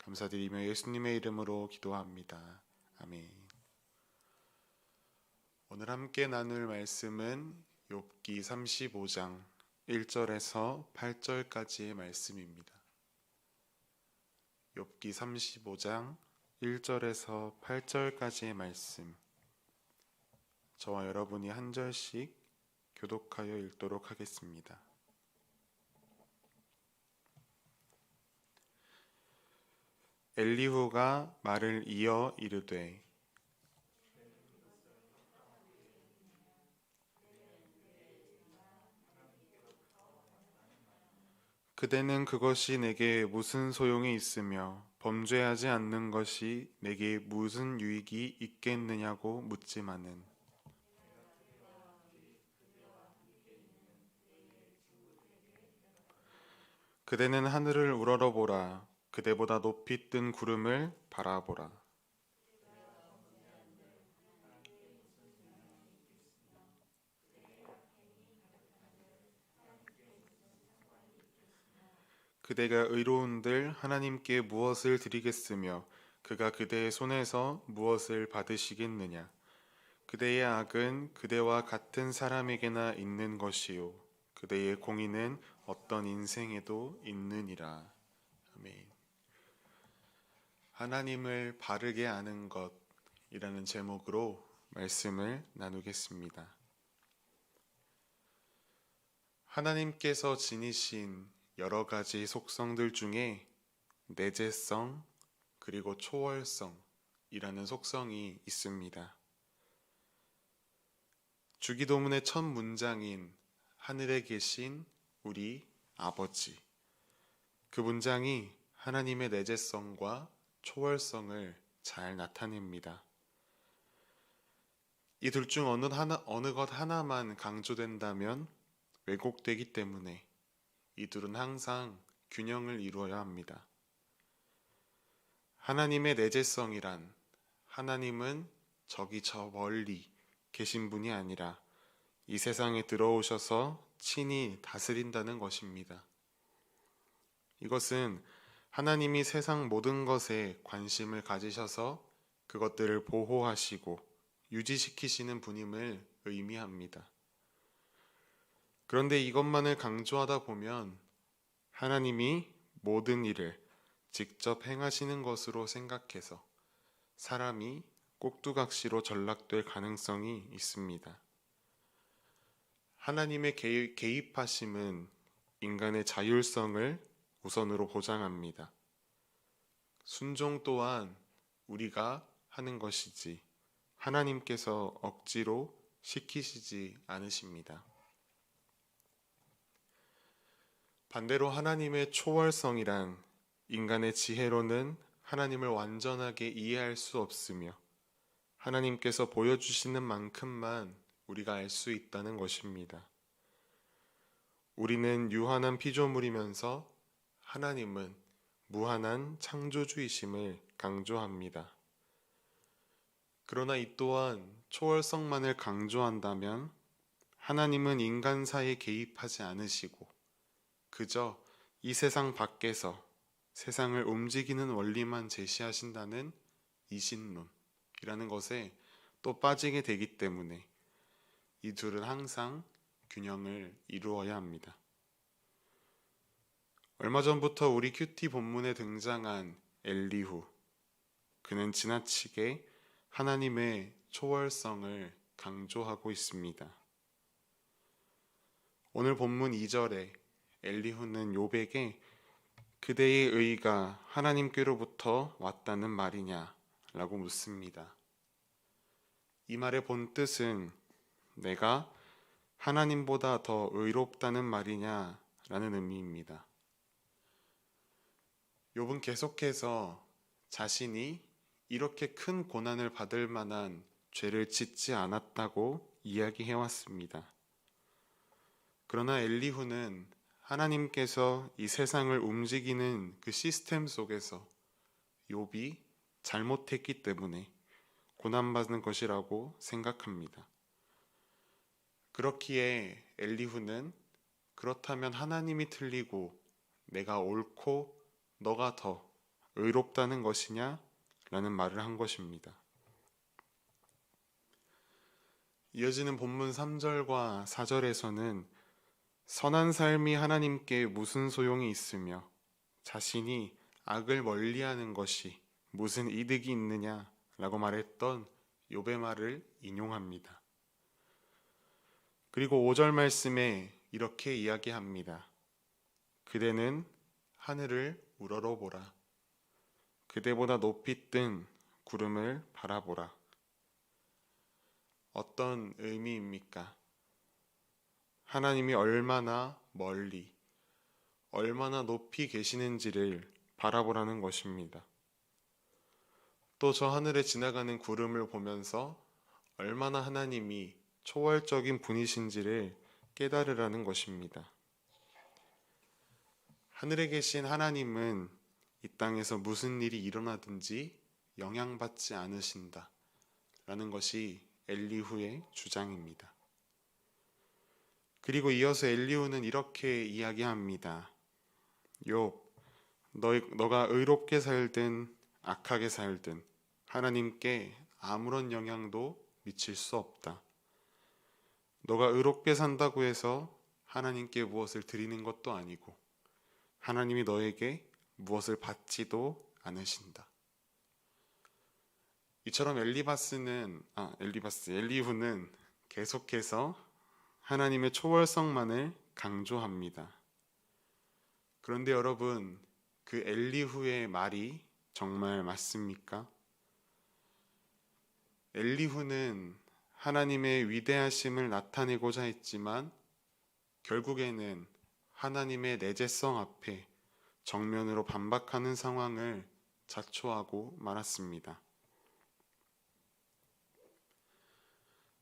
감사드리며 예수님의 이름으로 기도합니다. 아멘. 오늘 함께 나눌 말씀은 욥기 35장 1절에서 8절까지의 말씀입니다. 욥기 35장 1절에서 8절까지의 말씀, 저와 여러분이 한 절씩 교독하여 읽도록 하겠습니다. 엘리후가 말을 이어 이르되 그대는 그것이 내게 무슨 소용이 있으며 범죄하지 않는 것이 내게 무슨 유익이 있겠느냐고 묻지마는 그대는 하늘을 우러러보라. 그대보다 높이 뜬 구름을 바라보라. 그대가 의로운들 하나님께 무엇을 드리겠으며 그가 그대의 손에서 무엇을 받으시겠느냐. 그대의 악은 그대와 같은 사람에게나 있는 것이요 그대의 공의는 어떤 인생에도 있느니라. 아멘. 하나님을 바르게 아는 것이라는 제목으로 말씀을 나누겠습니다. 하나님께서 지니신 여러 가지 속성들 중에 내재성 그리고 초월성이라는 속성이 있습니다. 주기도문의 첫 문장인 하늘에 계신 우리 아버지, 그 문장이 하나님의 내재성과 초월성을 잘 나타냅니다. 이 둘 중 어느 것 하나만 강조된다면 왜곡되기 때문에 이 둘은 항상 균형을 이루어야 합니다. 하나님의 내재성이란 하나님은 저기 저 멀리 계신 분이 아니라 이 세상에 들어오셔서 친히 다스린다는 것입니다. 이것은 하나님이 세상 모든 것에 관심을 가지셔서 그것들을 보호하시고 유지시키시는 분임을 의미합니다. 그런데 이것만을 강조하다 보면 하나님이 모든 일을 직접 행하시는 것으로 생각해서 사람이 꼭두각시로 전락될 가능성이 있습니다. 하나님의 개입하심은 인간의 자율성을 우선으로 보장합니다. 순종 또한 우리가 하는 것이지 하나님께서 억지로 시키시지 않으십니다. 반대로 하나님의 초월성이란 인간의 지혜로는 하나님을 완전하게 이해할 수 없으며 하나님께서 보여주시는 만큼만 우리가 알 수 있다는 것입니다. 우리는 유한한 피조물이면서 하나님은 무한한 창조주이심을 강조합니다. 그러나 이 또한 초월성만을 강조한다면 하나님은 인간 사이에 개입하지 않으시고 그저 이 세상 밖에서 세상을 움직이는 원리만 제시하신다는 이신론이라는 것에 또 빠지게 되기 때문에 이 둘은 항상 균형을 이루어야 합니다. 얼마 전부터 우리 큐티 본문에 등장한 엘리후, 그는 지나치게 하나님의 초월성을 강조하고 있습니다. 오늘 본문 2절에 엘리후는 욥에게 그대의 의가 하나님께로부터 왔다는 말이냐 라고 묻습니다. 이 말의 본뜻은 내가 하나님보다 더 의롭다는 말이냐 라는 의미입니다. 욥은 계속해서 자신이 이렇게 큰 고난을 받을 만한 죄를 짓지 않았다고 이야기해왔습니다. 그러나 엘리후는 하나님께서 이 세상을 움직이는 그 시스템 속에서 욥이 잘못했기 때문에 고난받는 것이라고 생각합니다. 그렇기에 엘리후는 그렇다면 하나님이 틀리고 내가 옳고 너가 더 의롭다는 것이냐? 라는 말을 한 것입니다. 이어지는 본문 3절과 4절에서는 선한 삶이 하나님께 무슨 소용이 있으며 자신이 악을 멀리하는 것이 무슨 이득이 있느냐라고 말했던 욥의 말을 인용합니다. 그리고 5절 말씀에 이렇게 이야기합니다. 그대는 하늘을 우러러보라. 그대보다 높이 뜬 구름을 바라보라. 어떤 의미입니까? 하나님이 얼마나 멀리, 얼마나 높이 계시는지를 바라보라는 것입니다. 또 저 하늘에 지나가는 구름을 보면서 얼마나 하나님이 초월적인 분이신지를 깨달으라는 것입니다. 하늘에 계신 하나님은 이 땅에서 무슨 일이 일어나든지 영향받지 않으신다 라는 것이 엘리후의 주장입니다. 그리고 이어서 엘리후는 이렇게 이야기합니다. 욥, 너가 의롭게 살든 악하게 살든 하나님께 아무런 영향도 미칠 수 없다. 너가 의롭게 산다고 해서 하나님께 무엇을 드리는 것도 아니고 하나님이 너에게 무엇을 받지도 않으신다. 이처럼 엘리후는 계속해서 하나님의 초월성만을 강조합니다. 그런데 여러분, 그 엘리후의 말이 정말 맞습니까? 엘리후는 하나님의 위대하심을 나타내고자 했지만 결국에는 하나님의 내재성 앞에 정면으로 반박하는 상황을 자초하고 말았습니다.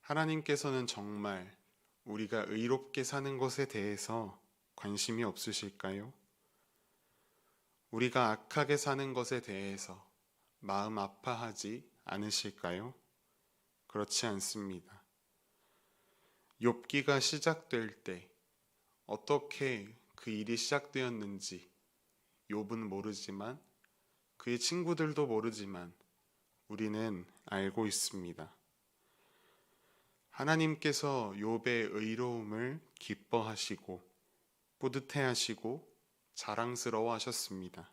하나님께서는 정말 우리가 의롭게 사는 것에 대해서 관심이 없으실까요? 우리가 악하게 사는 것에 대해서 마음 아파하지 않으실까요? 그렇지 않습니다. 욥기가 시작될 때 어떻게 그 일이 시작되었는지 욥은 모르지만 그의 친구들도 모르지만 우리는 알고 있습니다. 하나님께서 욥의 의로움을 기뻐하시고 뿌듯해하시고 자랑스러워하셨습니다.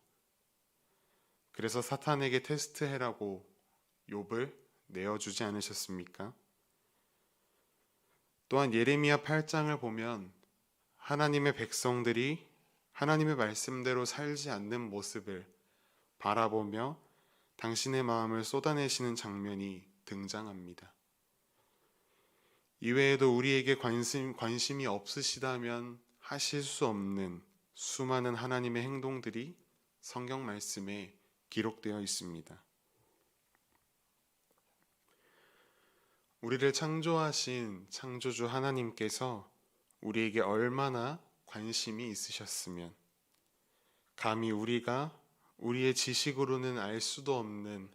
그래서 사탄에게 테스트해라고 욥을 내어주지 않으셨습니까? 또한 예레미야 8장을 보면 하나님의 백성들이 하나님의 말씀대로 살지 않는 모습을 바라보며 당신의 마음을 쏟아내시는 장면이 등장합니다. 이외에도 우리에게 관심이 없으시다면 하실 수 없는 수많은 하나님의 행동들이 성경 말씀에 기록되어 있습니다. 우리를 창조하신 창조주 하나님께서 우리에게 얼마나 관심이 있으셨으면 감히 우리가 우리의 지식으로는 알 수도 없는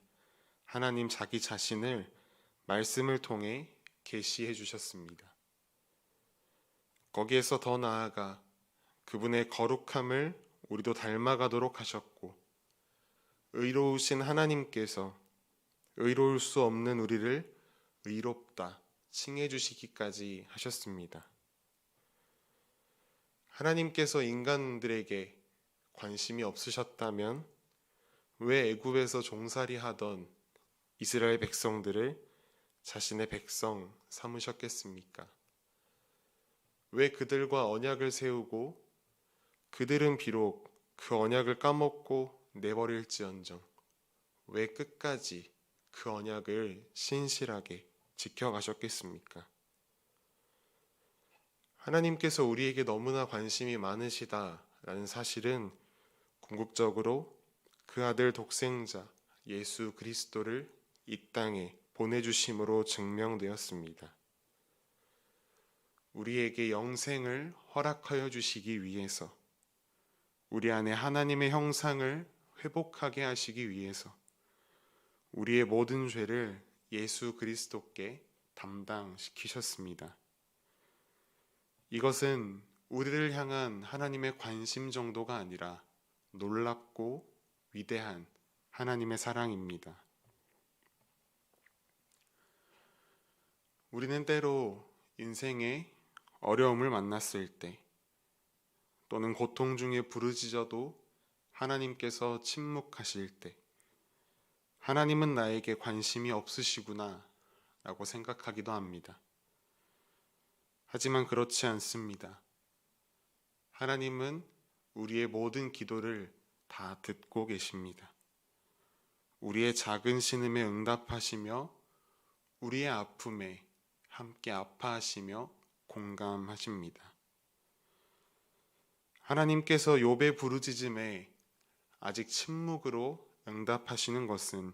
하나님 자기 자신을 말씀을 통해 계시해 주셨습니다. 거기에서 더 나아가 그분의 거룩함을 우리도 닮아가도록 하셨고 의로우신 하나님께서 의로울 수 없는 우리를 의롭다 칭해 주시기까지 하셨습니다. 하나님께서 인간들에게 관심이 없으셨다면 왜 애굽에서 종살이 하던 이스라엘 백성들을 자신의 백성 삼으셨겠습니까? 왜 그들과 언약을 세우고 그들은 비록 그 언약을 까먹고 내버릴지언정 왜 끝까지 그 언약을 신실하게 지켜가셨겠습니까? 하나님께서 우리에게 너무나 관심이 많으시다라는 사실은 궁극적으로 그 아들 독생자 예수 그리스도를 이 땅에 보내주심으로 증명되었습니다. 우리에게 영생을 허락하여 주시기 위해서, 우리 안에 하나님의 형상을 회복하게 하시기 위해서 우리의 모든 죄를 예수 그리스도께 담당시키셨습니다. 이것은 우리를 향한 하나님의 관심 정도가 아니라 놀랍고 위대한 하나님의 사랑입니다. 우리는 때로 인생에 어려움을 만났을 때 또는 고통 중에 부르짖어도 하나님께서 침묵하실 때 하나님은 나에게 관심이 없으시구나 라고 생각하기도 합니다. 하지만 그렇지 않습니다. 하나님은 우리의 모든 기도를 다 듣고 계십니다. 우리의 작은 신음에 응답하시며 우리의 아픔에 함께 아파하시며 공감하십니다. 하나님께서 욥의 부르짖음에 아직 침묵으로 응답하시는 것은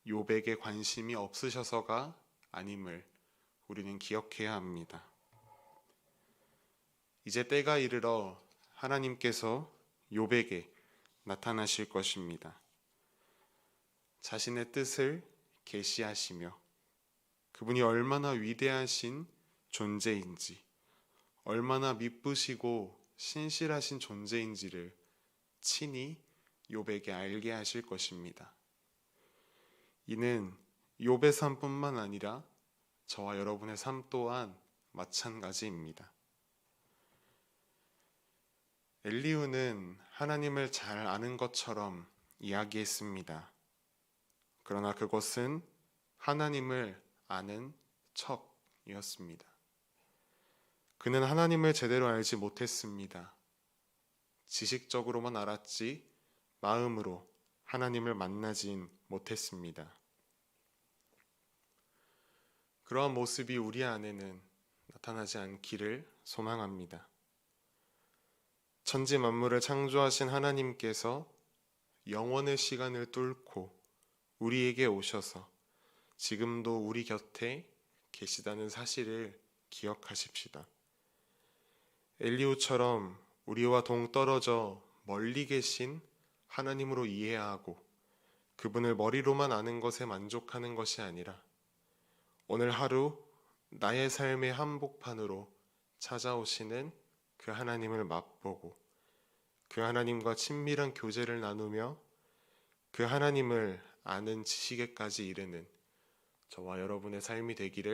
욥에게 관심이 없으셔서가 아님을 우리는 기억해야 합니다. 이제 때가 이르러 하나님께서 욥에게 나타나실 것입니다. 자신의 뜻을 계시하시며 그분이 얼마나 위대하신 존재인지, 얼마나 미쁘시고 신실하신 존재인지를 친히 욥에게 알게 하실 것입니다. 이는 욥의 삶뿐만 아니라 저와 여러분의 삶 또한 마찬가지입니다. 엘리후는 하나님을 잘 아는 것처럼 이야기했습니다. 그러나 그것은 하나님을 아는 척이었습니다. 그는 하나님을 제대로 알지 못했습니다. 지식적으로만 알았지 마음으로 하나님을 만나진 못했습니다. 그러한 모습이 우리 안에는 나타나지 않기를 소망합니다. 천지 만물을 창조하신 하나님께서 영원의 시간을 뚫고 우리에게 오셔서 지금도 우리 곁에 계시다는 사실을 기억하십시다. 엘리후처럼 우리와 동떨어져 멀리 계신 하나님으로 이해하고 그분을 머리로만 아는 것에 만족하는 것이 아니라 오늘 하루 나의 삶의 한복판으로 찾아오시는 그 하나님을 맛보고 그 하나님과 친밀한 교제를 나누며 그 하나님을 아는 지식에까지 이르는 저와 여러분의 삶이 되기를